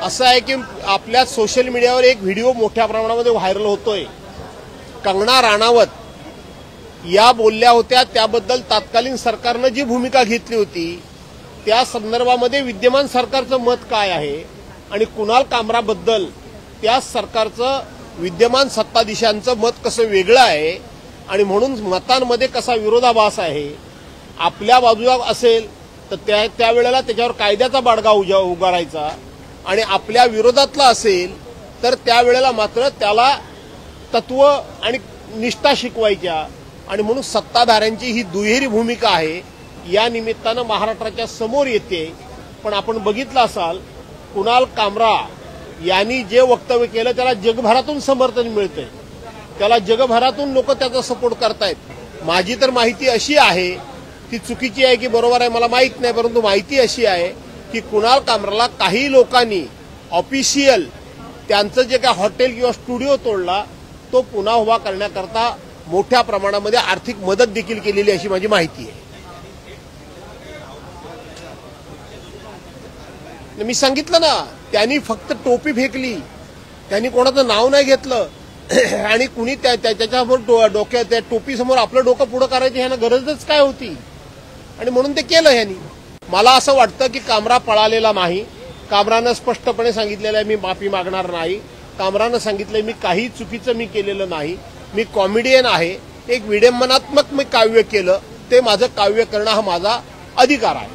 असं आहे की आपल्या सोशल मीडियावर एक व्हिडिओ मोठ्या प्रमाणामध्ये व्हायरल होतोय। कंगना राणावत या बोलल्या होत्या, त्याबद्दल तत्कालीन सरकारने जी भूमिका घेतली होती त्या संदर्भामध्ये विद्यमान सरकारचं मत काय आहे आणि कुणाल कामराबद्दल त्या सरकारचं विद्यमान सत्ताधीशांचं मत कसं वेगळं आहे आणि म्हणून मतांमध्ये कसा विरोधाभास आहे। आपल्या बाजूला असेल तर त्यावेळेला त्याच्यावर कायद्याचा बाडगा उगारायचा आणि आपल्या विरोधातला असेल तर त्यावेळेला मात्र त्याला तत्व आणि निष्ठा शिकवायच्या आणि म्हणून सत्ताधाऱ्यांची ही दुहेरी भूमिका आहे। या निमित्तानं महाराष्ट्राच्या समोर येते। पण आपण बघितलं असाल कुणाल कामरा यांनी जे वक्तव्य केलं त्याला जगभरातून समर्थन मिळतंय, त्याला जगभरातून लोक त्याचा सपोर्ट करतायत। माझी तर माहिती अशी आहे, ती चुकीची आहे की बरोबर आहे मला माहित नाही, परंतु माहिती अशी आहे की कुणाल कामराला काही लोकांनी ऑफिशियल त्यांचं जे काय हॉटेल किंवा स्टुडिओ तोडला तो पुन्हा उभा करण्याकरता मोठ्या प्रमाणामध्ये आर्थिक मदत देखील केलेली अशी माझी माहिती आहे। मी सांगितलं ना, त्यांनी फक्त टोपी फेकली, त्यांनी कोणाचं नाव नाही घेतलं आणि कुणी त्याच्यासमोर डोक्यात त्या टोपीसमोर आपलं डोकं पुढं करायची ह्यांना गरजच काय होती आणि म्हणून ते केलं ह्यांनी। मला असं वाटतं की कामरा पळालेला नाही। कामरानं स्पष्टपणे सांगितलेलं आहे मी माफी मागणार नाही। कामरानं सांगितलंय मी काही चुकीचं मी केलेलं नाही, मी कॉमेडियन आहे, एक विडंबनात्मक मी काव्य केलं, ते माझं काव्य करणं हा माझा अधिकार आहे।